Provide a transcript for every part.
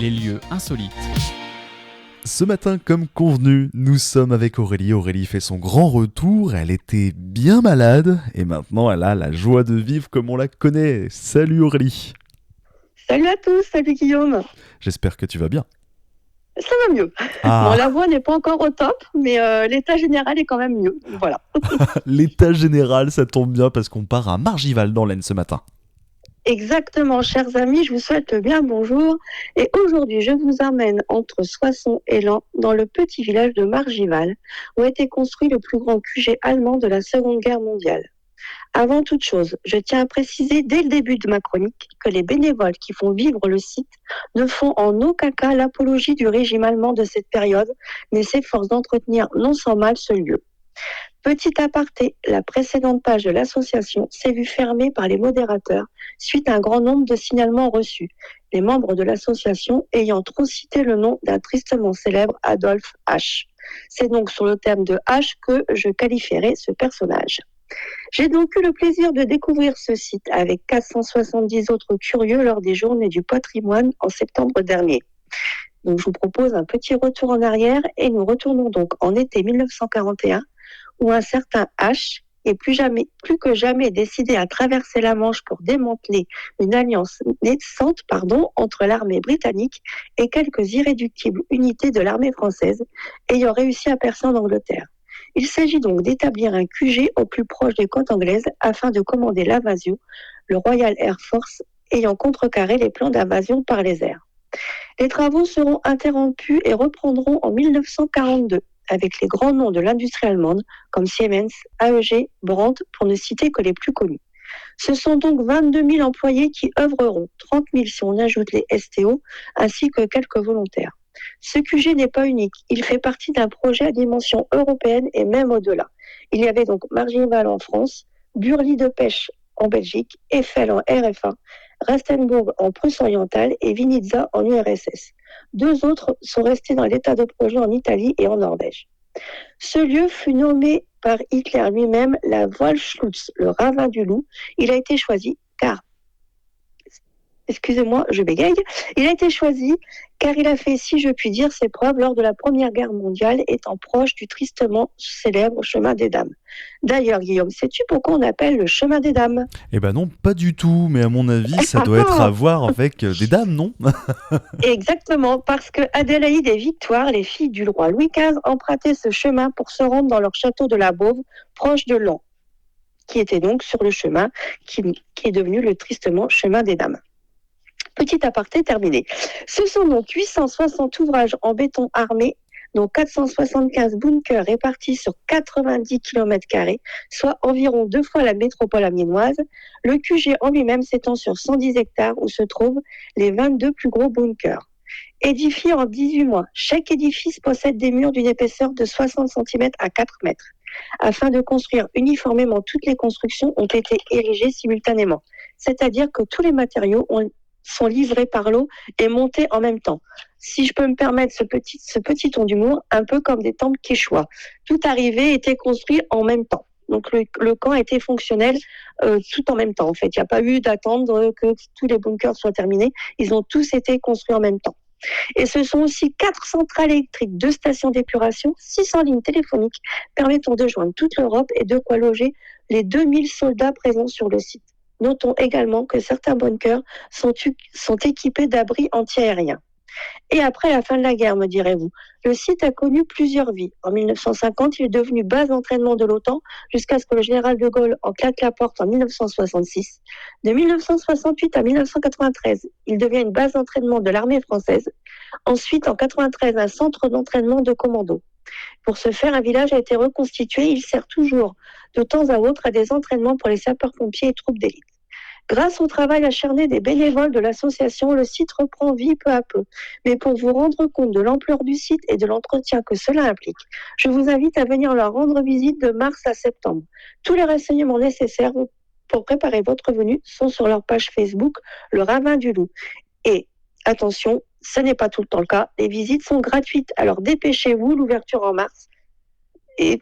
les lieux insolites. Ce matin, comme convenu, nous sommes avec Aurélie. Aurélie fait son grand retour, elle était bien malade et maintenant elle a la joie de vivre comme on la connaît. Salut Aurélie. Salut à tous, salut Guillaume. J'espère que tu vas bien. Ça va mieux. Bon, la voix n'est pas encore au top, mais l'état général est quand même mieux. Voilà. L'état général, ça tombe bien parce qu'on part à Margival dans l'Aisne ce matin. Exactement, chers amis, je vous souhaite le bien bonjour. Et aujourd'hui, je vous amène entre Soissons et Laon, dans le petit village de Margival, où a été construit le plus grand QG allemand de la Seconde Guerre mondiale. Avant toute chose, je tiens à préciser dès le début de ma chronique que les bénévoles qui font vivre le site ne font en aucun cas l'apologie du régime allemand de cette période, mais s'efforcent d'entretenir non sans mal ce lieu. Petit aparté, la précédente page de l'association s'est vue fermée par les modérateurs suite à un grand nombre de signalements reçus, les membres de l'association ayant trop cité le nom d'un tristement célèbre Adolf H. C'est donc sur le terme de H que je qualifierai ce personnage. J'ai donc eu le plaisir de découvrir ce site avec 470 autres curieux lors des Journées du patrimoine en septembre dernier. Donc je vous propose un petit retour en arrière et nous retournons donc en été 1941 où un certain H est plus que jamais décidé à traverser la Manche pour démanteler une alliance naissante entre l'armée britannique et quelques irréductibles unités de l'armée française ayant réussi à percer en Angleterre. Il s'agit donc d'établir un QG au plus proche des côtes anglaises afin de commander l'invasion, le Royal Air Force ayant contrecarré les plans d'invasion par les airs. Les travaux seront interrompus et reprendront en 1942 avec les grands noms de l'industrie allemande comme Siemens, AEG, Brandt pour ne citer que les plus connus. Ce sont donc 22 000 employés qui œuvreront, 30 000 si on ajoute les STO, ainsi que quelques volontaires. Ce QG n'est pas unique, il fait partie d'un projet à dimension européenne et même au-delà. Il y avait donc Margival en France, Burly de Pêche en Belgique, Eiffel en RFA, Rastenburg en Prusse orientale et Vinnitza en URSS. Deux autres sont restés dans l'état de projet en Italie et en Norvège. Ce lieu fut nommé par Hitler lui-même la Waldschlutz, le ravin du loup. Il a été choisi car il a été choisi car il a fait, si je puis dire, ses preuves lors de la Première Guerre mondiale, étant proche du tristement célèbre chemin des Dames. D'ailleurs, Guillaume, sais-tu pourquoi on appelle le chemin des Dames ? Eh ben non, pas du tout, mais à mon avis, ça doit être à voir avec des dames, non ? Exactement, parce que Adélaïde et Victoire, les filles du roi Louis XV, empruntaient ce chemin pour se rendre dans leur château de la Beauve, proche de Laon, qui était donc sur le chemin qui est devenu le tristement chemin des Dames. Petit aparté terminé. Ce sont donc 860 ouvrages en béton armé, dont 475 bunkers répartis sur 90 km², soit environ 2 fois la métropole amiénoise. Le QG en lui-même s'étend sur 110 hectares où se trouvent les 22 plus gros bunkers. Édifié en 18 mois, chaque édifice possède des murs d'une épaisseur de 60 cm à 4 mètres. Afin de construire uniformément, toutes les constructions ont été érigées simultanément, c'est-à-dire que tous les matériaux sont livrés par lot et montés en même temps. Si je peux me permettre ce petit ton d'humour, un peu comme des temples quechua. Tout arrivé était construit en même temps. Donc le camp était fonctionnel tout en même temps. En fait, il n'y a pas eu d'attendre que tous les bunkers soient terminés. Ils ont tous été construits en même temps. Et ce sont aussi 4 centrales électriques, 2 stations d'épuration, 600 lignes téléphoniques permettant de joindre toute l'Europe et de quoi loger les 2000 soldats présents sur le site. Notons également que certains bunkers sont équipés d'abris antiaériens. Et après la fin de la guerre, me direz-vous, le site a connu plusieurs vies. En 1950, il est devenu base d'entraînement de l'OTAN jusqu'à ce que le général de Gaulle en claque la porte en 1966. De 1968 à 1993, il devient une base d'entraînement de l'armée française. Ensuite, en 1993, un centre d'entraînement de commando. Pour ce faire, un village a été reconstitué. Il sert toujours de temps à autre à des entraînements pour les sapeurs-pompiers et troupes d'élite. Grâce au travail acharné des bénévoles de l'association, le site reprend vie peu à peu. Mais pour vous rendre compte de l'ampleur du site et de l'entretien que cela implique, je vous invite à venir leur rendre visite de mars à septembre. Tous les renseignements nécessaires pour préparer votre venue sont sur leur page Facebook, le Ravin du Loup. Et attention, ce n'est pas tout le temps le cas, les visites sont gratuites, alors dépêchez-vous, l'ouverture en mars. Et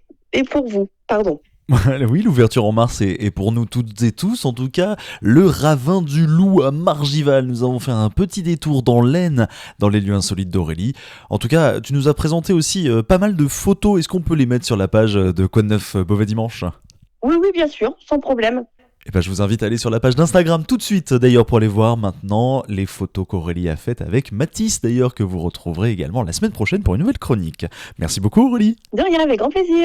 pour vous, pardon. Oui, l'ouverture en mars est pour nous toutes et tous, en tout cas, le ravin du Loup à Margival. Nous avons fait un petit détour dans l'Aisne, dans les lieux insolites d'Aurélie. En tout cas, tu nous as présenté aussi pas mal de photos. Est-ce qu'on peut les mettre sur la page de Quoi de neuf Beauvais Dimanche? Oui, oui, bien sûr, sans problème. Eh ben, je vous invite à aller sur la page d'Instagram tout de suite, d'ailleurs, pour aller voir maintenant les photos qu'Aurélie a faites avec Mathis, d'ailleurs, que vous retrouverez également la semaine prochaine pour une nouvelle chronique. Merci beaucoup, Aurélie. De rien, avec grand plaisir.